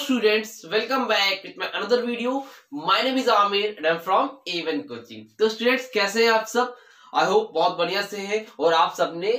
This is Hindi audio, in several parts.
students, welcome back with my another video. My name is Amir and I'm from A1 Coaching. तो students कैसे हैं आप सब? I hope बहुत बढ़िया से हैं और आप सबने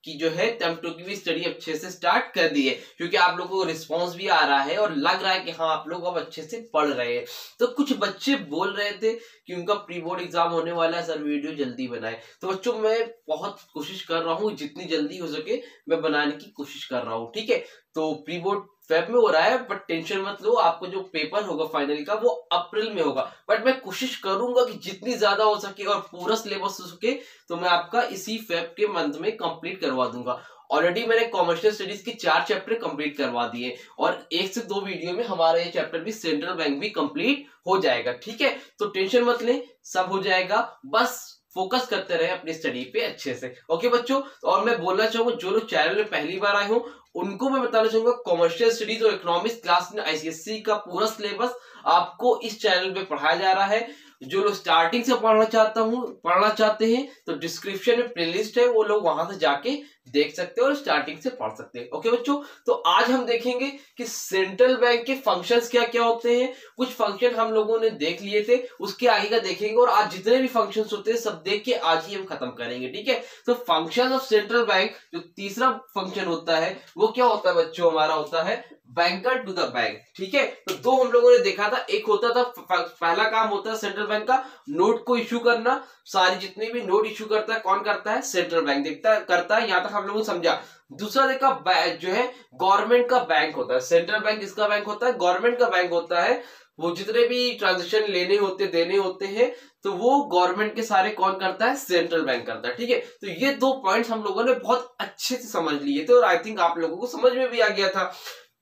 कि जो है टर्म 2 की भी स्टडी अच्छे से स्टार्ट कर दी है, क्योंकि आप लोगों को रिस्पांस भी आ रहा है और लग रहा है कि हाँ आप लोग अब अच्छे से पढ़ रहे हैं। तो कुछ बच्चे बोल रहे थे कि उनका प्री बोर्ड एग्जाम होने वाला है, सर वीडियो जल्दी बनाए। तो बच्चों मैं बहुत कोशिश कर रहा हूँ, जितनी जल्दी हो सके मैं बनाने की कोशिश कर रहा हूँ, ठीक है। तो प्री बोर्ड फेब में हो रहा है, बट टेंशन मत लो, आपको जो पेपर होगा फाइनल का वो अप्रैल में होगा। बट मैं कोशिश करूंगा कि जितनी ज्यादा हो सके और पूरा सिलेबस हो सके तो मैं आपका इसी फेब के मंथ में कंप्लीट करवा दूंगा। ऑलरेडी मैंने कॉमर्शियल स्टडीज के 4 चैप्टर कंप्लीट करवा दिए और 1 से 2 वीडियो में हमारा ये चैप्टर भी सेंट्रल बैंक भी कंप्लीट हो जाएगा, ठीक है। तो टेंशन मत लें, सब हो जाएगा, बस फोकस करते रहे अपनी स्टडी पे अच्छे से। ओके बच्चों, और मैं बोलना चाहूंगा जो लोग चैनल में पहली बार आए हो उनको मैं बताना चाहूंगा कॉमर्शियल स्टडीज और इकोनॉमिक्स क्लास में आईसीएसई का पूरा सिलेबस आपको इस चैनल पे पढ़ाया जा रहा है। जो लोग स्टार्टिंग से पढ़ना चाहते हैं तो डिस्क्रिप्शन में प्लेलिस्ट है, वो लोग वहां से जाके देख सकते हैं और स्टार्टिंग से पढ़ सकते हैं। ओके बच्चों, तो आज हम देखेंगे कि सेंट्रल बैंक के फंक्शंस क्या क्या होते हैं। कुछ फंक्शन हम लोगों ने देख लिए थे, उसके आगे का देखेंगे और आज जितने भी फंक्शंस होते हैं सब देख के आज ही हम खत्म करेंगे, ठीक है। तो फंक्शन ऑफ सेंट्रल बैंक जो तीसरा फंक्शन होता है वो क्या होता है बच्चों, हमारा होता है बैंकर टू द बैंक, ठीक है। तो 2 हम लोगों ने देखा था, एक होता था पहला काम होता है सेंट्रल बैंक का नोट को इश्यू करना। सारी जितने भी नोट इश्यू करता है कौन करता है, सेंट्रल बैंक करता है। यहां तक हम लोगों ने समझा। दूसरा देखा जो है गवर्नमेंट का बैंक होता है। सेंट्रल बैंक किसका बैंक होता है, गवर्नमेंट का बैंक होता है। वो जितने भी ट्रांजेक्शन लेने होते देने होते हैं तो वो गवर्नमेंट के सारे कौन करता है, सेंट्रल बैंक करता है, ठीक है। तो ये 2 पॉइंट्स हम लोगों ने बहुत अच्छे से समझ लिए थे और आई थिंक आप लोगों को समझ में भी आ गया था।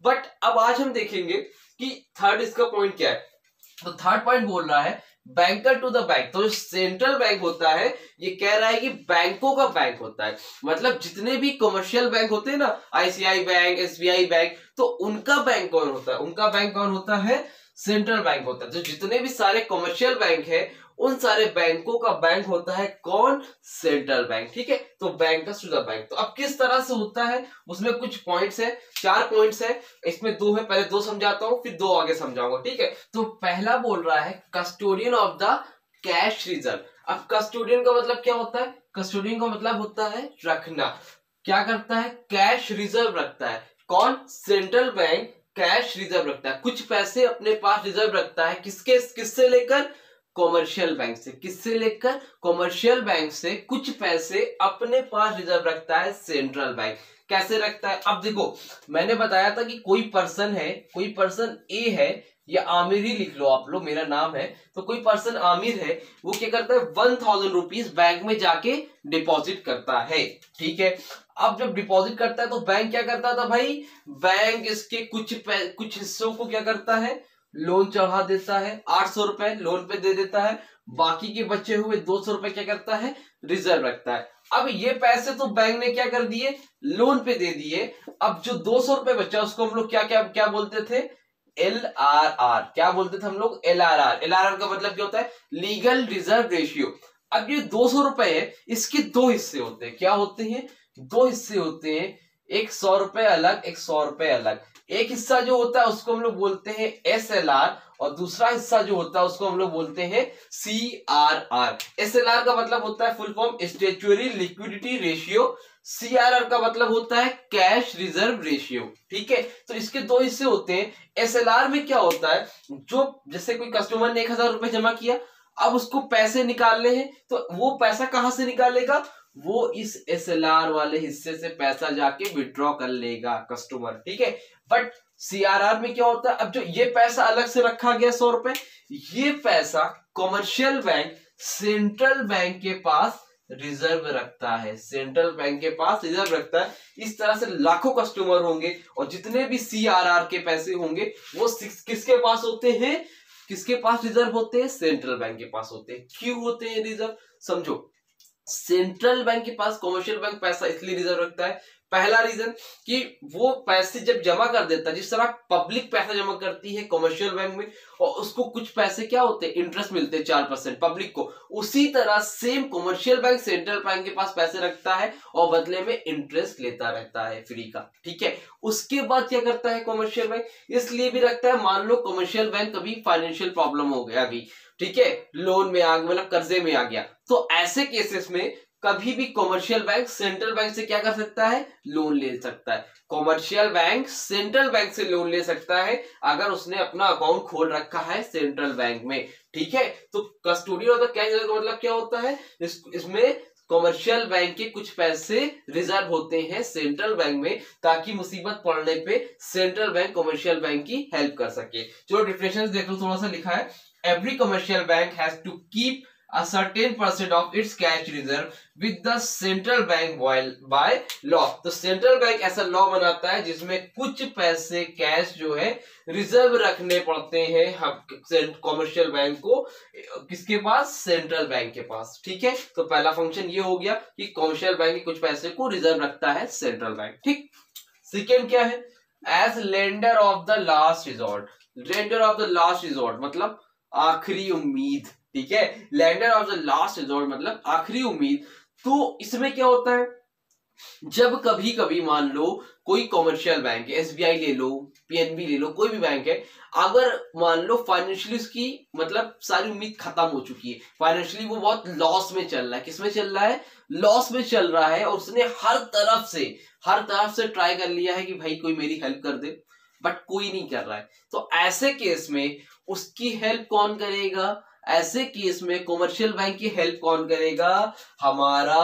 बट अब आज हम देखेंगे कि थर्ड इसका पॉइंट क्या है। तो थर्ड पॉइंट बोल रहा है बैंकर टू द बैंक। तो जो सेंट्रल बैंक होता है ये कह रहा है कि बैंकों का बैंक होता है, मतलब जितने भी कमर्शियल बैंक होते हैं ना, आईसीआई बैंक, एसबीआई बैंक, तो उनका बैंक कौन होता है, उनका बैंक कौन होता है, सेंट्रल बैंक होता है। तो जितने भी सारे कमर्शियल बैंक है उन सारे बैंकों का बैंक होता है कौन, सेंट्रल बैंक, ठीक है। तो बैंकर्स टू द बैंक। तो अब किस तरह से होता है उसमें कुछ पॉइंट्स है, 4 पॉइंट्स है, इसमें 2 है, पहले 2 समझाता हूं फिर 2 आगे समझाऊंगा, ठीक है। तो पहला बोल रहा है custodian of the cash reserve. अब कस्टोडियन का मतलब क्या होता है, कस्टोडियन का मतलब होता है रखना। क्या करता है, कैश रिजर्व रखता है। कौन, सेंट्रल बैंक कैश रिजर्व रखता है, कुछ पैसे अपने पास रिजर्व रखता है। किससे लेकर, कॉमर्शियल बैंक से। किससे लेकर, कॉमर्शियल बैंक से कुछ पैसे अपने पास रिजर्व रखता है सेंट्रल बैंक। कैसे रखता है, अब देखो मैंने बताया था कि कोई पर्सन है, कोई पर्सन ए है, या आमिर ही लिख लो आप लोग, मेरा नाम है। तो कोई पर्सन आमिर है, वो क्या करता है 1000 रुपीज बैंक में जाके डिपॉजिट करता है, ठीक है। अब जब डिपॉजिट करता है तो बैंक क्या करता था भाई, बैंक इसके कुछ हिस्सों को क्या करता है, लोन चढ़ा देता है। 800 रुपए लोन पे दे देता है, बाकी के बचे हुए 200 रुपए क्या करता है, रिजर्व रखता है। अब ये पैसे तो बैंक ने क्या कर दिए, लोन पे दे दिए। अब जो 200 रुपए बचा उसको हम लोग क्या क्या क्या बोलते थे, LRR। क्या बोलते थे हम लोग, LRR। LRR का मतलब क्या होता है, लीगल रिजर्व रेशियो। अब ये 200 रुपए है, इसके 2 हिस्से होते हैं। क्या होते हैं, 2 हिस्से होते हैं, एक 100 रुपए अलग, एक 100 रुपए अलग। एक हिस्सा जो होता है उसको हम लोग बोलते हैं SLR और दूसरा हिस्सा जो होता है उसको हम लोग बोलते हैं CRR। SLR का मतलब होता है full form statutory liquidity ratio, CRR का मतलब होता है कैश रिजर्व रेशियो, ठीक है। तो इसके 2 हिस्से होते हैं। SLR में क्या होता है, जो जैसे कोई कस्टमर ने 1000 रुपए जमा किया, अब उसको पैसे निकालने हैं, तो वो पैसा कहां से निकालेगा, वो इस SLR वाले हिस्से से पैसा जाके विड्रॉ कर लेगा कस्टमर, ठीक है। बट CRR में क्या होता है, अब जो ये पैसा अलग से रखा गया 100 रुपए, ये पैसा कमर्शियल बैंक सेंट्रल बैंक के पास रिजर्व रखता है, सेंट्रल बैंक के पास रिजर्व रखता है। इस तरह से लाखों कस्टमर होंगे और जितने भी CRR के पैसे होंगे वो किसके पास होते हैं, किसके पास रिजर्व होते हैं, सेंट्रल बैंक के पास होते हैं। क्यों होते हैं रिजर्व, समझो। सेंट्रल बैंक के पास कमर्शियल बैंक पैसा इसलिए रिजर्व रखता है पहला रीजन कि वो पैसे जब जमा कर देता है, जिस तरह पब्लिक पैसा जमा करती है कमर्शियल बैंक में और उसको कुछ पैसे क्या होते हैं, इंटरेस्ट मिलते हैं 4% पब्लिक को, उसी तरह same commercial bank central bank के पास पैसे रखता है और बदले में इंटरेस्ट लेता रहता है फ्री का। ठीक है, उसके बाद क्या करता है कमर्शियल बैंक, इसलिए भी रखता है, मान लो कमर्शियल बैंक कभी फाइनेंशियल प्रॉब्लम हो गया गई, ठीक है, लोन में आ गया, मतलब कर्जे में आ गया, तो ऐसे केसेस में कभी भी कमर्शियल बैंक सेंट्रल बैंक से क्या कर सकता है, लोन ले सकता है। कमर्शियल बैंक सेंट्रल बैंक से लोन ले सकता है अगर उसने अपना अकाउंट खोल रखा है सेंट्रल बैंक में। ठीक है, तो कस्टोडियन ऑफ द कैश का मतलब क्या होता है, इसमें कमर्शियल बैंक के कुछ पैसे रिजर्व होते हैं सेंट्रल बैंक में, ताकि मुसीबत पड़ने पे सेंट्रल बैंक कमर्शियल बैंक की हेल्प कर सके। जो डिफिनेशन देख लो, थोड़ा सा लिखा है, every commercial bank has to keep a certain percent of its cash reserve with the central bank by law। तो सेंट्रल बैंक ऐसा लॉ बनाता है जिसमें कुछ पैसे कैश जो है रिजर्व रखने पड़ते हैं कमर्शियल बैंक को, किसके पास, सेंट्रल बैंक के पास। ठीक है, तो पहला फंक्शन ये हो गया कि कमर्शियल बैंक के कुछ पैसे को रिजर्व रखता है सेंट्रल बैंक। ठीक, सेकेंड क्या है, as lender of the last resort. Lender of the last resort मतलब आखिरी उम्मीद। ठीक है, lender of the last resort मतलब आखिरी उम्मीद। तो इसमें क्या होता है, जब कभी कभी मान लो कोई कमर्शियल बैंक है, एसबीआई ले लो, पीएनबी ले लो, कोई भी बैंक है, अगर मान लो फाइनेंशियली उसकी मतलब सारी उम्मीद खत्म हो चुकी है, फाइनेंशियली वो बहुत लॉस में चल रहा है, किसमें चल रहा है, लॉस में चल रहा है, और उसने हर तरफ से ट्राई कर लिया है कि भाई कोई मेरी हेल्प कर दे, बट कोई नहीं कर रहा है। तो ऐसे केस में उसकी हेल्प कौन करेगा, ऐसे केस में कमर्शियल बैंक की हेल्प कौन करेगा, हमारा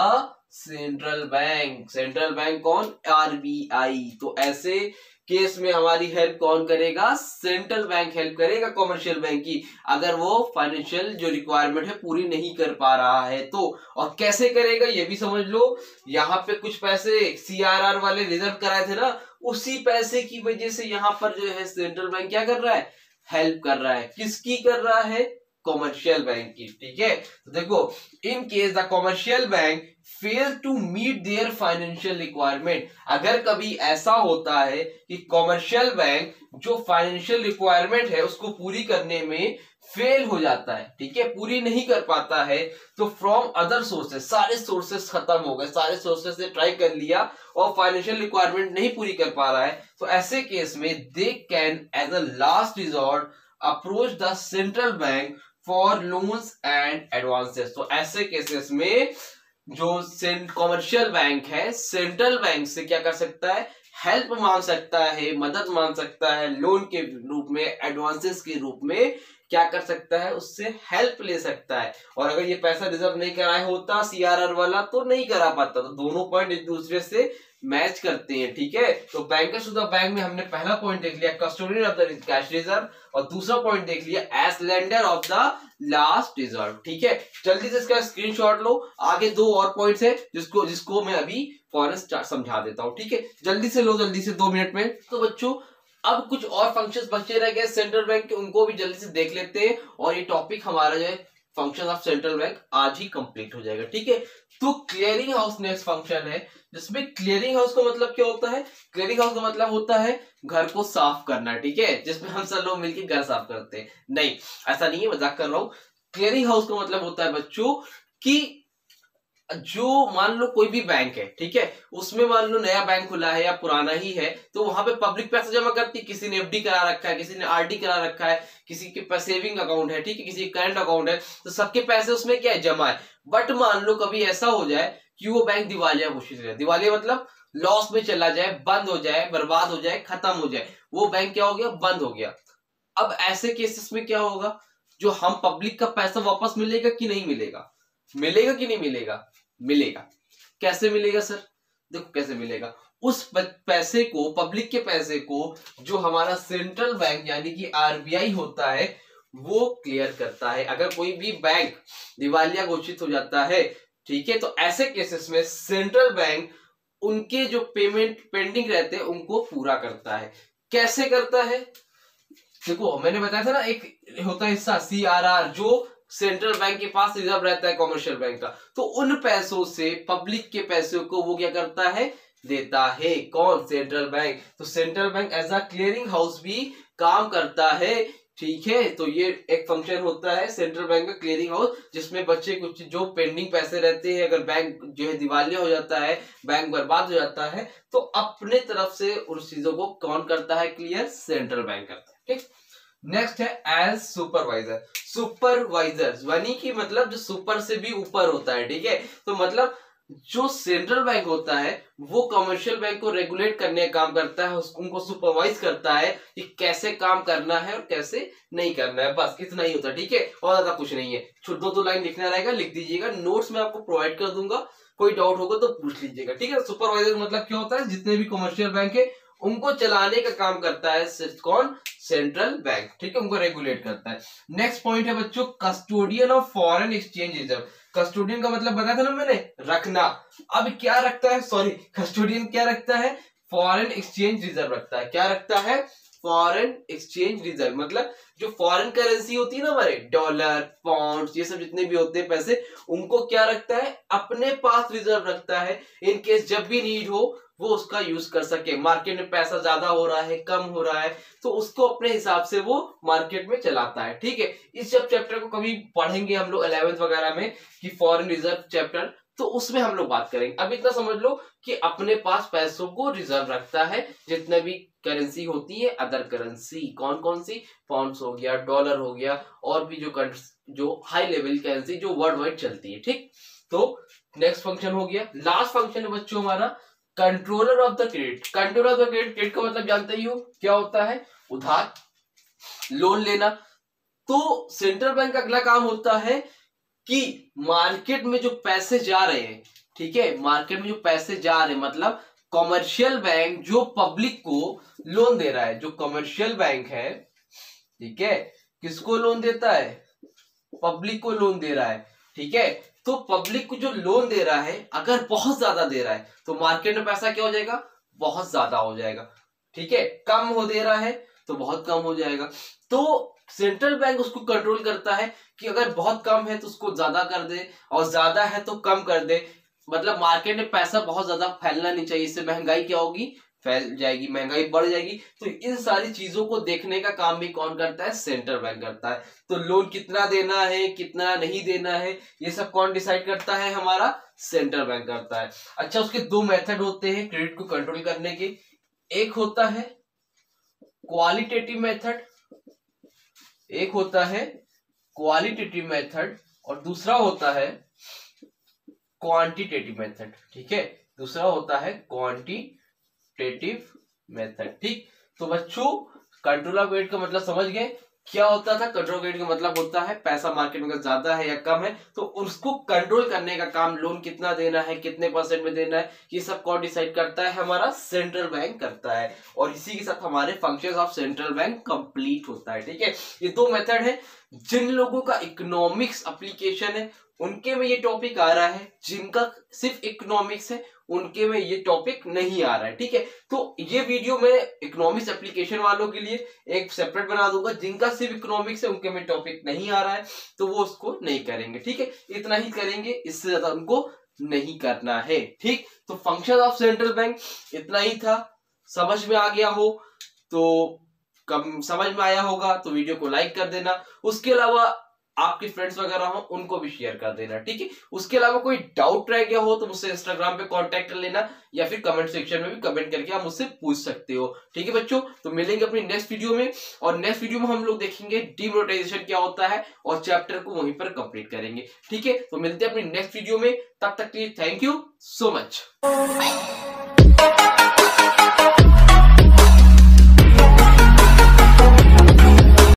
सेंट्रल बैंक। सेंट्रल बैंक कौन, आरबीआई। तो ऐसे केस में हमारी हेल्प कौन करेगा, सेंट्रल बैंक हेल्प करेगा कमर्शियल बैंक की, अगर वो फाइनेंशियल जो रिक्वायरमेंट है पूरी नहीं कर पा रहा है तो। और कैसे करेगा ये भी समझ लो, यहाँ पे कुछ पैसे सीआरआर वाले रिजर्व कराए थे ना, उसी पैसे की वजह से यहाँ पर जो है सेंट्रल बैंक क्या कर रहा है, हेल्प कर रहा है। किसकी कर रहा है, कमर्शियल बैंक की। ठीक है, तो देखो, in case the commercial bank fail to meet their financial requirement, अगर कभी ऐसा होता है कि कमर्शियल बैंक जो फाइनेंशियल रिक्वायरमेंट है उसको पूरी करने में फेल हो जाता है, ठीक है, पूरी नहीं कर पाता है, तो फ्रॉम अदर सोर्सेस, सारे सोर्सेस खत्म हो गए, सारे सोर्सेस से ट्राई कर लिया और फाइनेंशियल रिक्वायरमेंट नहीं पूरी कर पा रहा है, तो ऐसे केस में they can as a last resort approach the central bank for loans and advances. तो ऐसे केसेस में जो कमर्शियल बैंक है सेंट्रल बैंक से क्या कर सकता है, हेल्प मांग सकता है, मदद मांग सकता है, लोन के रूप में, एडवांसेस के रूप में क्या कर सकता है, उससे हेल्प ले सकता है। और अगर ये पैसा रिजर्व नहीं कराया होता सीआरआर वाला तो नहीं करा पाता। तो दोनों पॉइंट एक दूसरे से मैच करते हैं। ठीक है, तो बैंकर्स ऑफ द बैंक में हमने पहला पॉइंट देख लिया custodian of the cash reserve, और दूसरा पॉइंट देख लिया as lender of the last reserve. ठीक है, जल्दी से इसका स्क्रीनशॉट लो, आगे दो और पॉइंट्स है जिसको मैं अभी फॉरन समझा देता हूं। ठीक है, जल्दी से लो, जल्दी से 2 मिनट में। तो बच्चों अब कुछ और फंक्शंस बचे रह गए सेंट्रल बैंक के, उनको भी जल्दी से देख लेते हैं, और ये टॉपिक हमारा जो है फंक्शन ऑफ सेंट्रल बैंक आज ही कंप्लीट हो जाएगा। ठीक है, तो क्लियरिंग हाउस नेक्स्ट फंक्शन है, जिसमें क्लियरिंग हाउस का मतलब क्या होता है, क्लियरिंग हाउस का मतलब होता है घर को साफ करना। ठीक है, जिसमें हम सब लोग मिलकर घर साफ करते हैं, नहीं ऐसा नहीं है, मजाक कर रहा हूं। क्लियरिंग हाउस का मतलब होता है बच्चों कि जो मान लो कोई भी बैंक है, ठीक है, उसमें मान लो नया बैंक खुला है या पुराना ही है, तो वहां पे पब्लिक पैसा जमा करती है, किसी ने एफडी करा रखा है, किसी ने आरडी करा रखा है, किसी के पास सेविंग अकाउंट है, ठीक है, किसी का करंट अकाउंट है, तो सबके पैसे उसमें क्या है, जमा है। बट मान लो कभी ऐसा हो जाए कि वो बैंक दिवालिया घोषित हो जाए, दिवालिया मतलब लॉस में चला जाए, बंद हो जाए, बर्बाद हो जाए, खत्म हो जाए, वो बैंक क्या हो गया, बंद हो गया। अब ऐसे केसेस में क्या होगा, जो हम पब्लिक का पैसा वापस मिलेगा कि नहीं मिलेगा, मिलेगा कि नहीं मिलेगा, मिलेगा। कैसे मिलेगा सर, देखो कैसे मिलेगा, उस पैसे को, पब्लिक के पैसे को जो हमारा सेंट्रल बैंक यानी कि आरबीआई होता है वो क्लियर करता है। अगर कोई भी बैंक दिवालिया घोषित हो जाता है, ठीक है, तो ऐसे केसेस में सेंट्रल बैंक उनके जो पेमेंट पेंडिंग रहते हैं उनको पूरा करता है। कैसे करता है, देखो मैंने बताया था ना, एक होता है हिस्सा सीआरआर जो सेंट्रल बैंक के पास रिजर्व रहता है कमर्शियल बैंक का, तो उन पैसों से, पब्लिक के पैसों को वो क्या करता है, देता है। कौन? Central bank. तो central bank as a clearing house भी काम करता है, ठीक है। तो ये एक फंक्शन होता है सेंट्रल बैंक का, क्लियरिंग हाउस, जिसमें बच्चे कुछ जो पेंडिंग पैसे रहते हैं, अगर बैंक जो है दिवालिया हो जाता है, बैंक बर्बाद हो जाता है, तो अपने तरफ से उन चीजों को कौन करता है? क्लियर सेंट्रल बैंक करता है, ठीक। नेक्स्ट है एज सुपरवाइजर। सुपरवाइजर यानी कि मतलब जो सुपर से भी ऊपर होता है, ठीक है। तो मतलब जो सेंट्रल बैंक होता है वो कमर्शियल बैंक को रेगुलेट करने का काम करता है, उनको सुपरवाइज करता है कि कैसे काम करना है और कैसे नहीं करना है। बस इतना ही होता है, ठीक है, और ज्यादा कुछ नहीं है। दो लाइन लिखना रहेगा, लिख दीजिएगा, नोट्स में आपको प्रोवाइड कर दूंगा, कोई डाउट होगा तो पूछ लीजिएगा, ठीक है। सुपरवाइजर मतलब क्या होता है? जितने भी कमर्शियल बैंक है उनको चलाने का काम करता है कौन? सेंट्रल बैंक, ठीक है, उनको रेगुलेट करता है। नेक्स्ट पॉइंट है बच्चों custodian of foreign exchange reserve. Custodian का मतलब बताया था ना मैंने, रखना। अब क्या रखता है? सॉरी, कस्टोडियन क्या रखता है? फॉरेन एक्सचेंज रिजर्व रखता है। क्या रखता है? Foreign exchange reserve. मतलब जो फॉरेन करेंसी होती है ना हमारे, डॉलर, पाउंड, ये सब जितने भी होते हैं पैसे, उनको क्या रखता है? अपने पास रिजर्व रखता है, इन केस जब भी नीड हो वो उसका यूज कर सके। मार्केट में पैसा ज्यादा हो रहा है, कम हो रहा है, तो उसको अपने हिसाब से वो मार्केट में चलाता है, ठीक है। इस जब चैप्टर को कभी पढ़ेंगे हम लोग 11th वगैरह में कि फॉरेन रिजर्व चैप्टर, तो उसमें हम लोग बात करेंगे। अब इतना समझ लो कि अपने पास पैसों को रिजर्व रखता है, जितने भी करेंसी होती है, अदर करेंसी। कौन कौन सी? पाउंड्स हो गया, डॉलर हो गया, और भी जो हाई लेवल करेंसी जो वर्ल्ड वाइड चलती है, ठीक। तो नेक्स्ट फंक्शन हो गया। लास्ट फंक्शन है बच्चों हमारा controller of the credit. Controller of the credit, credit का मतलब जानते ही हो क्या होता है? उधार, लोन लेना। तो सेंट्रल बैंक का अगला काम होता है कि मार्केट में जो पैसे जा रहे हैं, ठीक है, मार्केट में जो पैसे जा रहे हैं, मतलब कमर्शियल बैंक जो पब्लिक को लोन दे रहा है, जो कमर्शियल बैंक है, ठीक है, किसको लोन देता है? पब्लिक को लोन दे रहा है, ठीक है। तो पब्लिक को जो लोन दे रहा है, अगर बहुत ज्यादा दे रहा है तो मार्केट में पैसा क्या हो जाएगा? बहुत ज्यादा हो जाएगा, ठीक है। कम हो दे रहा है तो बहुत कम हो जाएगा। तो सेंट्रल बैंक उसको कंट्रोल करता है कि अगर बहुत कम है तो उसको ज्यादा कर दे, और ज्यादा है तो कम कर दे। मतलब मार्केट में पैसा बहुत ज्यादा फैलना नहीं चाहिए, इससे महंगाई क्या होगी? फैल जाएगी, महंगाई बढ़ जाएगी। तो इन सारी चीजों को देखने का काम भी कौन करता है? सेंट्रल बैंक करता है। तो लोन कितना देना है, कितना नहीं देना है, ये सब कौन डिसाइड करता है? हमारा सेंट्रल बैंक करता है। अच्छा, उसके दो मेथड होते हैं क्रेडिट को कंट्रोल करने के। एक होता है क्वालिटेटिव मेथड, एक होता है क्वालिटेटिव मेथड, और दूसरा होता है क्वांटिटेटिव मेथड, ठीक है। दूसरा होता है क्वांटिटेटिव मेथड, ठीक। तो बच्चों कंट्रोल ऑफ क्रेडिट का मतलब समझ गए क्या होता था? कंट्रोल क्रेडिट का मतलब होता है पैसा मार्केट में ज्यादा है या कम है तो उसको कंट्रोल करने का काम, लोन कितना देना है, कितने परसेंट में देना है, ये सब कौन डिसाइड करता है? हमारा सेंट्रल बैंक करता है। और इसी के साथ हमारे functions of central bank complete होता है, ठीक है। ये दो मेथड है। जिन लोगों का इकोनॉमिक्स एप्लीकेशन है उनके में ये टॉपिक आ रहा है, जिनका सिर्फ इकोनॉमिक्स है उनके में ये टॉपिक नहीं आ रहा है, ठीक है। तो ये वीडियो मैं इकोनॉमिक्स एप्लीकेशन वालों के लिए एक सेपरेट बना दूंगा, जिनका सिर्फ इकोनॉमिक्स है उनके में टॉपिक नहीं आ रहा है तो वो उसको नहीं करेंगे, ठीक है। इतना ही करेंगे, इससे ज्यादा उनको नहीं करना है, ठीक। तो फंक्शन ऑफ सेंट्रल बैंक इतना ही था। समझ में आ गया हो तो, कम समझ में आया होगा तो वीडियो को लाइक कर देना। उसके अलावा आपके फ्रेंड्स वगैरह हो उनको भी शेयर कर देना, ठीक है। उसके अलावा कोई डाउट रह गया हो तो मुझसे इंस्टाग्राम पे कांटेक्ट कर लेना, या फिर कमेंट सेक्शन में भी कमेंट करके आप मुझसे पूछ सकते हो, ठीक है बच्चों। तो मिलेंगे अपनी नेक्स्ट वीडियो में, और नेक्स्ट वीडियो में हम लोग देखेंगे डीमोनेटाइजेशन क्या होता है और चैप्टर को वहीं पर कंप्लीट करेंगे, ठीक है। तो मिलते हैं अपनी नेक्स्ट वीडियो में, तब तक के लिए थैंक यू सो मच।